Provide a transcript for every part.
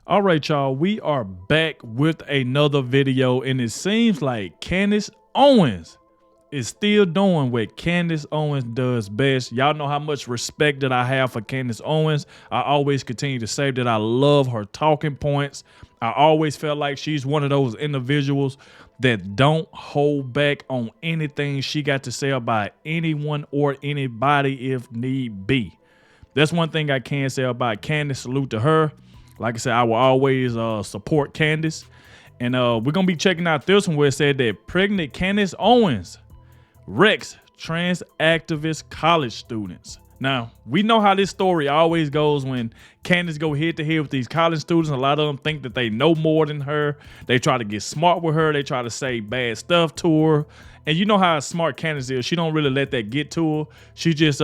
All right, y'all, we are back with another video, and it seems like Candace Owens is still doing what Candace Owens does best. Y'all know how much respect that I have for Candace Owens. I always continue to say that I love her talking points. I always felt like she's one of those individuals that don't hold back on anything she got to say about anyone or anybody if need be. That's one thing I can say about Candace. Salute to her. Like I said, I will always support Candace. And we're going to be checking out this one where it said that pregnant Candace Owens wrecks trans activist college students. Now, we know how this story always goes when Candace go head to head with these college students. A lot of them think that they know more than her. They try to get smart with her. They try to say bad stuff to her. And you know how smart Candace is. She don't really let that get to her. She just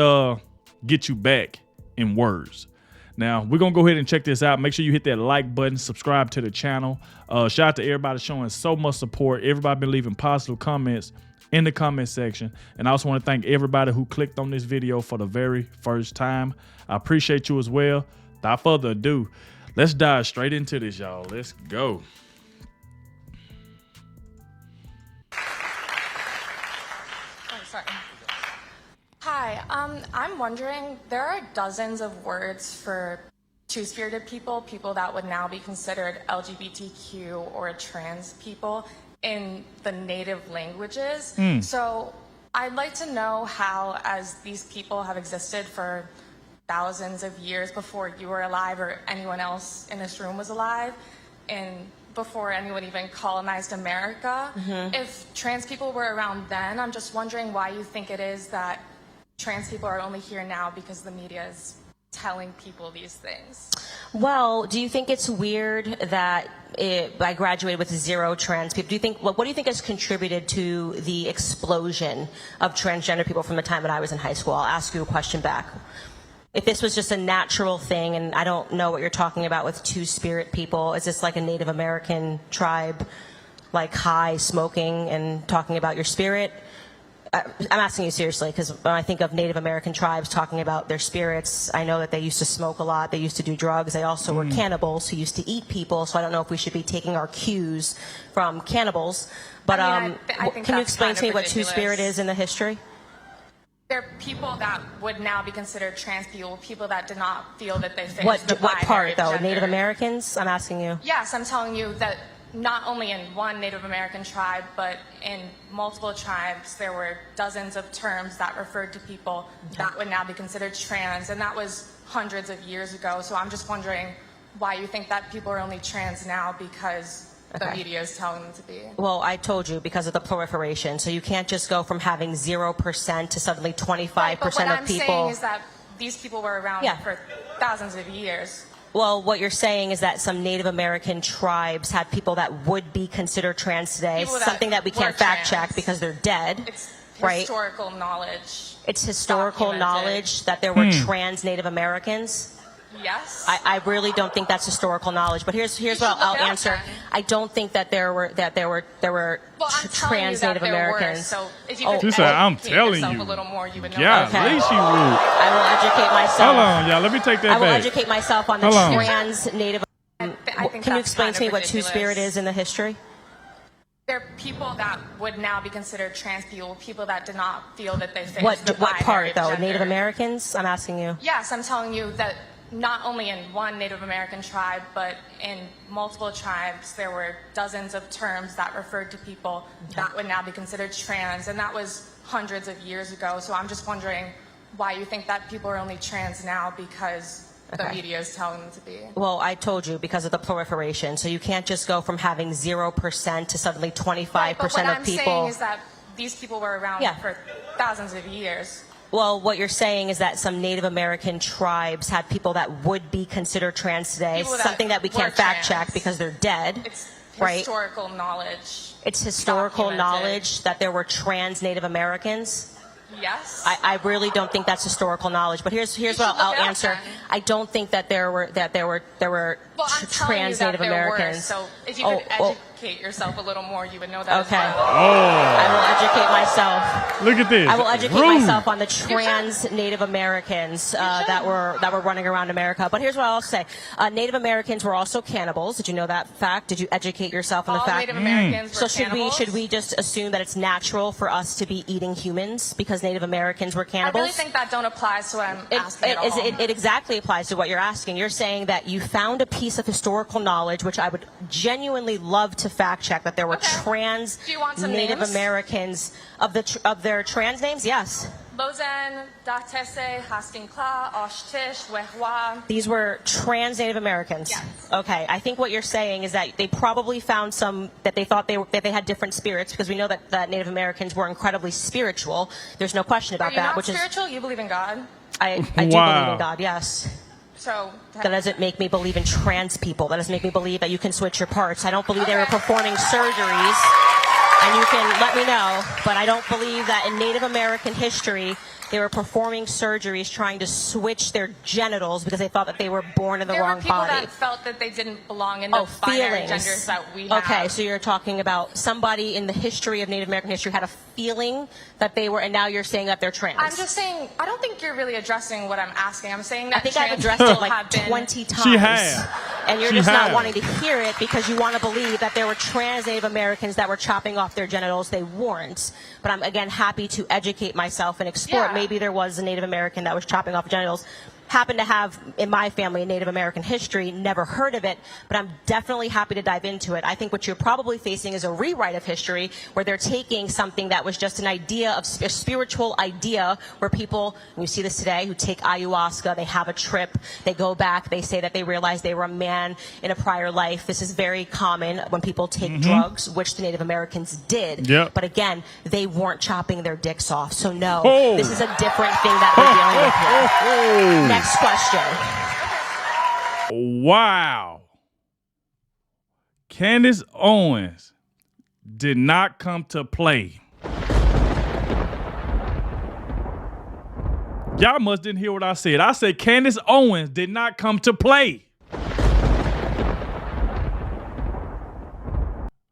get you back in words. Now, we're going to go ahead and check this out. Make sure you hit that like button, subscribe to the channel. Shout out to everybody showing so much support. Everybody been leaving positive comments in the comment section. And I also want to thank everybody who clicked on this video for the very first time. I appreciate you as well. Without further ado, let's dive straight into this, y'all. Let's go. Hi, I'm wondering, there are dozens of words for two-spirited people, people that would now be considered LGBTQ or trans people in the native languages. So I'd like to know how, as these people have existed for thousands of years before you were alive or anyone else in this room was alive, and before anyone even colonized America, if trans people were around then, I'm just wondering why you think it is that trans people are only here now because the media is telling people these things. Well, do you think it's weird that I graduated with 0 trans people? Do you think what do you think has contributed to the explosion of transgender people from the time that I was in high school? I'll ask you a question back. If this was just a natural thing, and I don't know what you're talking about with two-spirit people, is this like a Native American tribe, like high, smoking, and talking about your spirit? I'm asking you seriously, because when I think of Native American tribes talking about their spirits, I know that they used to smoke a lot, they used to do drugs, they also were cannibals who used to eat people, so I don't know if we should be taking our cues from cannibals. But I think can you that's explain kind to me of what ridiculous. two-spirit is in the history? They're people that would now be considered trans people, people that did not feel that they fit What the part, binary though? gender. Native Americans? I'm asking you. Yes, I'm telling you that not only in one Native American tribe, but in multiple tribes, there were dozens of terms that referred to people that would now be considered trans, and that was hundreds of years ago. So I'm just wondering why you think that people are only trans now because the media is telling them to be. Well, I told you, because of the proliferation. So you can't just go from having 0% to suddenly 25% Right, but what of I'm people. saying is that these people were around for thousands of years. Well, what you're saying is that some Native American tribes had people that would be considered trans today, something that we can't fact check because they're dead. It's right? historical knowledge. It's historical documented. knowledge that there were trans Native Americans. Yes. I really don't think that's historical knowledge. But here's what I'll answer. I don't think that there were trans Native Americans. So if you could She said, I'm telling yourself you. a little more, you would know. Yeah, Okay. at least she rude. I will educate myself. Hold on, y'all. Let me take that I will back. educate myself on the Hold on. trans Native. I think Can you that's explain kind to me of what ridiculous. two-spirit is in the history? They're people that would now be considered trans people, people that did not feel that they fit What the part, binary though? gender. Native Americans? I'm asking you. Yes, I'm telling you that not only in one Native American tribe, but in multiple tribes, there were dozens of terms that referred to people that would now be considered trans, and that was hundreds of years ago. So I'm just wondering why you think that people are only trans now because the media is telling them to be. Well, I told you, because of the proliferation. So you can't just go from having 0% to suddenly 25% Right, but what of I'm people. saying is that these people were around for thousands of years. Well, what you're saying is that some Native American tribes had people that would be considered trans today, People that something that we were can't fact trans. check because they're dead. It's right? historical knowledge. It's historical documented. knowledge that there were trans Native Americans. Yes. I really don't think that's historical knowledge. But here's what should I'll look it up answer. then. I don't think that there were Well, I'm telling you trans that Native there were. Americans. So if you could educate yourself a little more, you would know that Okay. as well. I will educate myself. Look at this. I will educate Rude. myself on the trans Native Americans that were running around America. But here's what I'll say: Native Americans were also cannibals. Did you know that fact? Did you educate yourself on the All fact? Native Americans So were should cannibals? we just assume that it's natural for us to be eating humans because Native Americans were I cannibals? really think that don't apply to what I'm asking at all. It exactly applies to what you're asking. You're saying that you found a piece of historical knowledge, which I would genuinely love to fact check, that there were trans Do you want some Native names? Americans of their trans names. Yes, Lozen, Datese, Hastinkla, Oshtish, Wehwa. these were trans Native Americans. Yes. Okay, I think what you're saying is that they probably found some that they thought that they had different spirits, because we know that Native Americans were incredibly spiritual. There's no question Are about you that. not Which spiritual? You believe in God? is I do Wow. believe in God. Yes. So That doesn't make me believe in trans people. That doesn't make me believe that you can switch your parts. I don't believe they were performing surgeries, and you can let me know, but I don't believe that in Native American history they were performing surgeries trying to switch their genitals because they thought that they were born in the there were wrong people body. that felt that they didn't belong in the binary genders that we have. Okay, so you're talking about somebody in the history of Native American history had a feeling that they were, and now you're saying that they're trans. I'm just saying, I don't think you're really addressing what I'm asking. I'm saying that I think I've trans addressed it people like have been 20 times. She has. And you're She just not has. wanting to hear it because you want to believe that there were trans Native Americans that were chopping off their genitals. They weren't. But I'm, again, happy to educate myself and explore it. Yeah. Maybe there was a Native American that was chopping off genitals. Happen to have in my family a Native American history, never heard of it, but I'm definitely happy to dive into it. I think what you're probably facing is a rewrite of history where they're taking something that was just an idea of a spiritual idea where people, and you see this today, who take ayahuasca, they have a trip, they go back, they say that they realize they were a man in a prior life. This is very common when people take drugs, which the Native Americans did. Yep. But again, they weren't chopping their dicks off. So no, Oh. this is a different thing that we're dealing with here. Next question. Wow. Candace Owens did not come to play. Y'all must didn't hear what I said. I said Candace Owens did not come to play.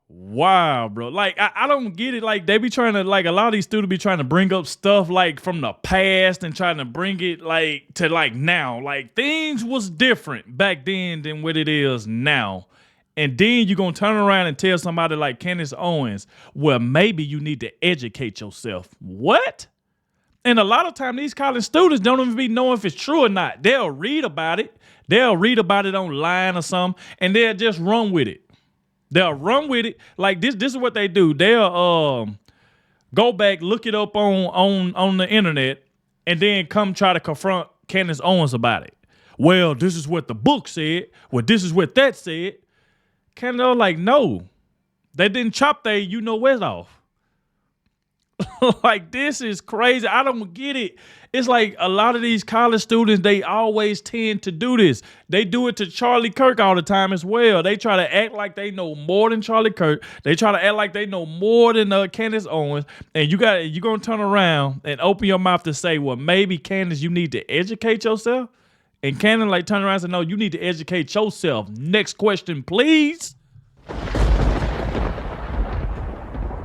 Wow, bro. Like, I don't get it. Like, they be trying to, like, a lot of these students be trying to bring up stuff, like, from the past and trying to bring it, like, to, like, now. Like, things was different back then than what it is now. And then you're going to turn around and tell somebody like Candace Owens, well, maybe you need to educate yourself. What? And a lot of time, these college students don't even be knowing if it's true or not. They'll read about it. They'll read about it online or something, and they'll just run with it. They'll run with it. Like this is what they do. They'll go back, look it up on the internet, and then come try to confront Candace Owens about it. Well, this is what the book said. Well, this is what that said. Candace like, no. They didn't chop their you-know-what off. Like, this is crazy. I don't get it. It's like a lot of these college students, they always tend to do this. They do it to Charlie Kirk all the time as well. They try to act like they know more than Charlie Kirk. They try to act like they know more than Candace Owens. And you're going to turn around and open your mouth to say, well, maybe, Candace, you need to educate yourself. And Candace like turn around and say, no, you need to educate yourself. Next question, please.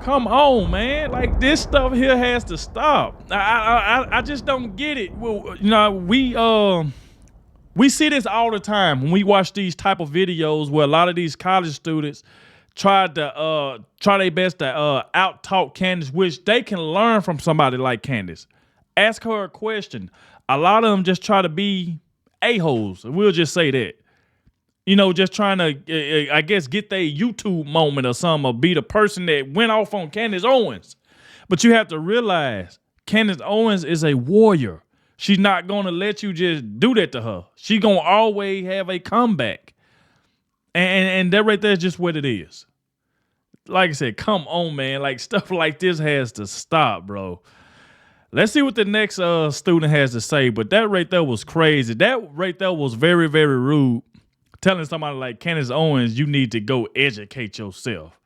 Come on, man. Like, this stuff here has to stop. I just don't get it. Well, you know, we see this all the time when we watch these type of videos where a lot of these college students try their best to out-talk Candace, which they can learn from somebody like Candace. Ask her a question. A lot of them just try to be a-holes. We'll just say that. You know, just trying to, I guess, get their YouTube moment or something, or be the person that went off on Candace Owens. But you have to realize Candace Owens is a warrior. She's not going to let you just do that to her. She's going to always have a comeback. And that right there is just what it is. Like I said, come on, man. Like, stuff like this has to stop, bro. Let's see what the next student has to say. But that right there was crazy. That right there was very, very rude. Telling somebody like Candace Owens, you need to go educate yourself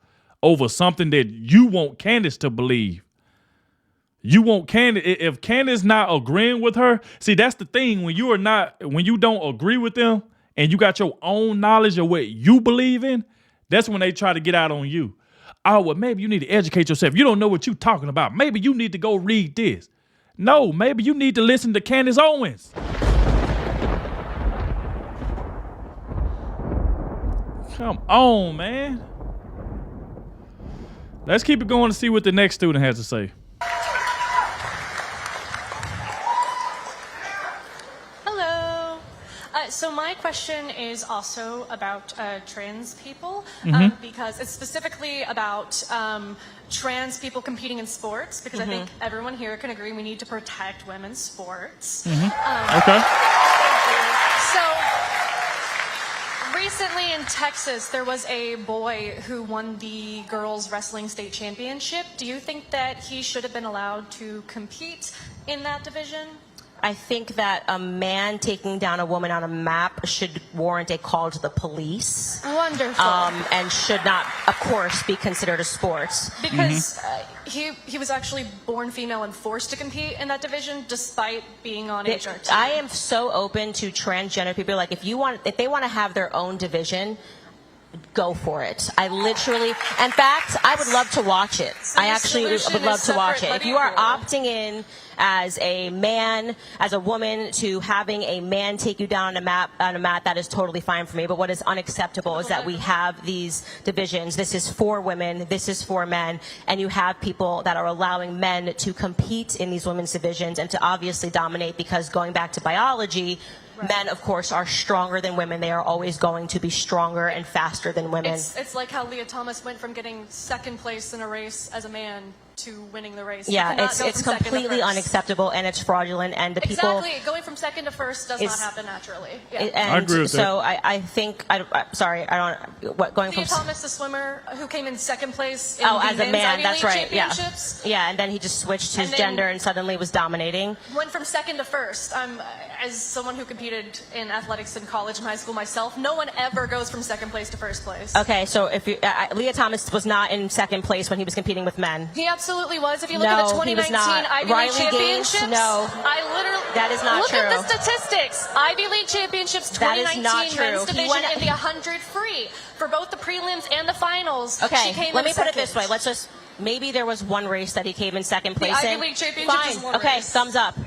over something that you want Candace to believe. You want Candace, if Candace not agreeing with her, see, that's the thing. When you don't agree with them and you got your own knowledge of what you believe in, that's when they try to get out on you. Oh, well, maybe you need to educate yourself. You don't know what you're talking about. Maybe you need to go read this. No, maybe you need to listen to Candace Owens. Come on, man. Let's keep it going to see what the next student has to say. Hello. So my question is also about trans people, because it's specifically about trans people competing in sports, because I think everyone here can agree we need to protect women's sports. Okay. So recently in Texas, there was a boy who won the girls wrestling state championship. Do you think that he should have been allowed to compete in that division? I think that a man taking down a woman on a map should warrant a call to the police. Wonderful. And should not, of course, be considered a sport. Because he was actually born female and forced to compete in that division despite being on HRT. I am so open to transgender people. Like, if they want to have their own division, go for it. I literally, in fact, I would love to watch it. So I actually would love to watch it. If you are opting in as a man, as a woman, to having a man take you down on a mat, that is totally fine for me. But what is unacceptable is that we have these divisions. This is for women, this is for men, and you have people that are allowing men to compete in these women's divisions and to obviously dominate, because going back to biology, men, of course, are stronger than women. They are always going to be stronger and faster than women. It's like how Leah Thomas went from getting second place in a race as a man to winning the race. Yeah, it's completely unacceptable, and it's fraudulent, and the people... Exactly. Going from second to first does not happen naturally. Yeah. And I agree with so that. I think... going Leah from... Thomas, the swimmer who came in second place in as the a men's man, Ivy that's League right, yeah. championships. Yeah, and then he just switched his And then- gender and suddenly was dominating. Went from second to first. As someone who competed in athletics in college and high school myself, no one ever goes from second place to first place. Okay, so if you... Leah Thomas was not in second place when he was competing with men. He absolutely was. If you look at the No, he 2019 was not. Ivy League Riley Gaines, championships, no. I literally That is not look true. at the statistics. Ivy League championships That is 2019 not true. men's He division went- in the 100 free for both the prelims and the finals. Okay, she came let in me put it second. this way. Let's just... Maybe there was one race that he came in second place Ivy in. League championships Fine. is one Okay, race. thumbs up.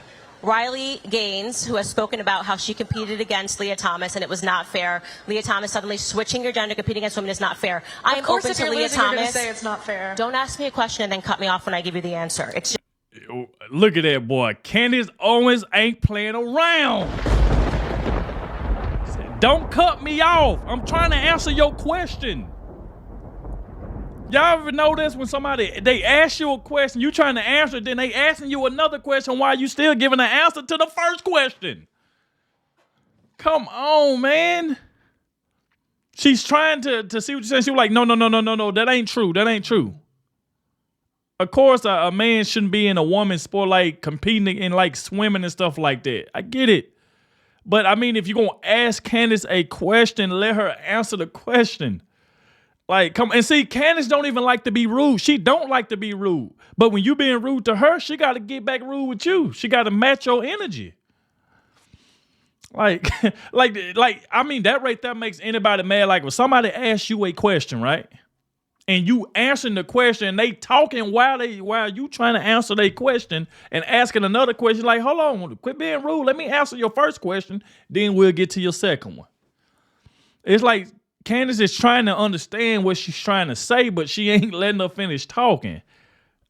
Riley Gaines, who has spoken about how she competed against Leah Thomas and it was not fair. Leah Thomas suddenly switching your gender, competing against women is not fair. I am Of course, open if to you're Leah losing, you're going to Thomas. say it's not fair. Don't ask me a question and then cut me off when I give you the answer. It's just... Look at that boy. Candace Owens ain't playing around. Don't cut me off. I'm trying to answer your question. Y'all ever notice when they ask you a question, you trying to answer it, then they asking you another question while you still giving an answer to the first question? Come on, man. She's trying to see what you're saying. She was like, no, that ain't true. That ain't true. Of course, a man shouldn't be in a woman's sport, like competing in like swimming and stuff like that. I get it. But I mean, if you're going to ask Candace a question, let her answer the question. Like, come and see, Candace don't even like to be rude. She don't like to be rude. But when you being rude to her, she got to get back rude with you. She got to match your energy. Like, I mean, that right there makes anybody mad. Like, when somebody asks you a question, right? And you answering the question, and they talking while you trying to answer their question and asking another question, like, hold on, quit being rude. Let me answer your first question, then we'll get to your second one. It's like Candace is trying to understand what she's trying to say, but she ain't letting her finish talking.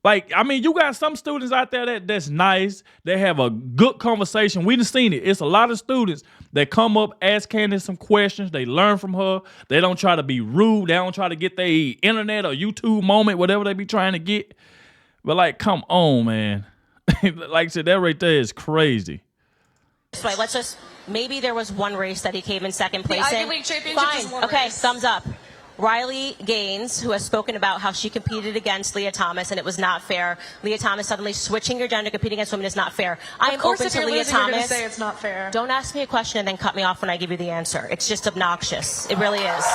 Like, I mean, you got some students out there that's nice. They have a good conversation. We done seen it. It's a lot of students that come up, ask Candace some questions. They learn from her. They don't try to be rude. They don't try to get their internet or YouTube moment, whatever they be trying to get. But, like, come on, man. Like I said, that right there is crazy. Right, let's just... Maybe there was one race that he came in second place in. Ivy League championships is Fine. one Okay, race. thumbs up. Riley Gaines, who has spoken about how she competed against Leah Thomas and it was not fair. Leah Thomas suddenly switching your gender, competing against women is not fair. I am Of course, open if to you're Leah losing, you're going to Thomas. say it's not fair. Don't ask me a question and then cut me off when I give you the answer. It's just obnoxious. It really is.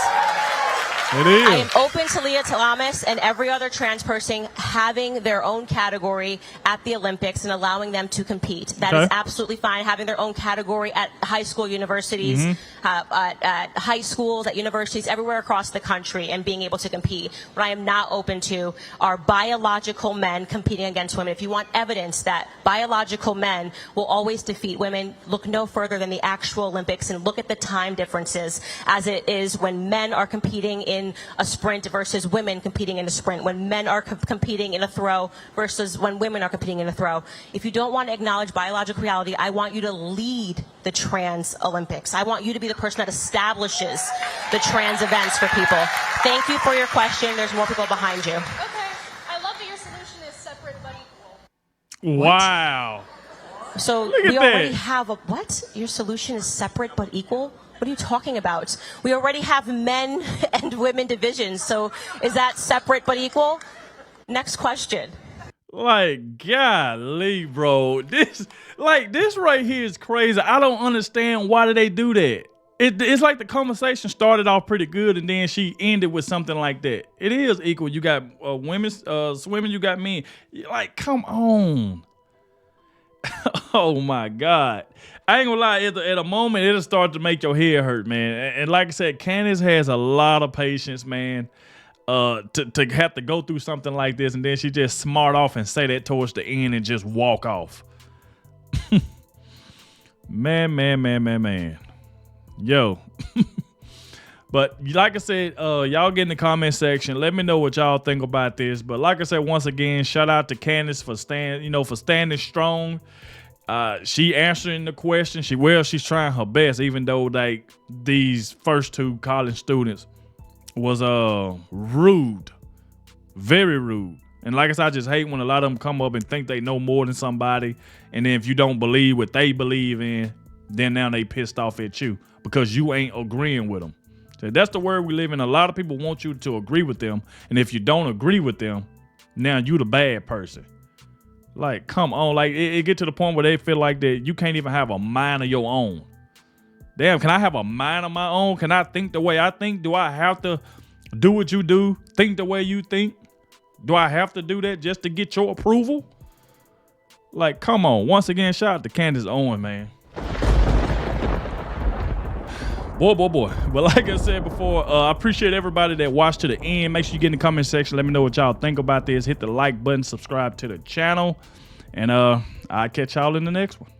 It is. I am open to Leah Talamis and every other trans person having their own category at the Olympics and allowing them to compete. That is absolutely fine. Having their own category at high school, universities, at high schools, at universities, everywhere across the country, and being able to compete. What I am not open to are biological men competing against women. If you want evidence that biological men will always defeat women, look no further than the actual Olympics and look at the time differences as it is when men are competing in a sprint versus women competing in a sprint, when men are competing in a throw versus when women are competing in a throw. If you don't want to acknowledge biological reality, I want you to lead the trans Olympics. I want you to be the person that establishes the trans events for people. Thank you for your question. There's more people behind you. Okay, I love that your solution is separate but equal. Wow. So we already have a what? Your solution is separate but equal? What are you talking about? We already have men and women divisions. So is that separate but equal? Next question. Like, golly, bro. This right here is crazy. I don't understand why do they do that. It's like the conversation started off pretty good and then she ended with something like that. It is equal. You got women's swimming, you got men. Like, come on. Oh my God. I ain't gonna lie, at a moment it'll start to make your head hurt, man. And like I said, Candace has a lot of patience, man. To have to go through something like this and then she just smart off and say that towards the end and just walk off. Man. Yo. But like I said, y'all get in the comment section. Let me know what y'all think about this. But like I said, once again, shout out to Candace for standing strong. She answering the question. She's trying her best, even though like these first two college students was rude, very rude. And like I said, I just hate when a lot of them come up and think they know more than somebody, and then if you don't believe what they believe in, then now they pissed off at you because you ain't agreeing with them. So that's the world we live in. A lot of people want you to agree with them, and if you don't agree with them, now you the bad person. Like, come on. Like, it get to the point where they feel like that you can't even have a mind of your own. Damn, can I have a mind of my own? Can I think the way I think? Do I have to do what you do? Think the way you think? Do I have to do that just to get your approval? Like, come on. Once again, shout out to Candace Owens, man. Boy. But like I said before, I appreciate everybody that watched to the end. Make sure you get in the comment section. Let me know what y'all think about this. Hit the like button, subscribe to the channel, and I'll catch y'all in the next one.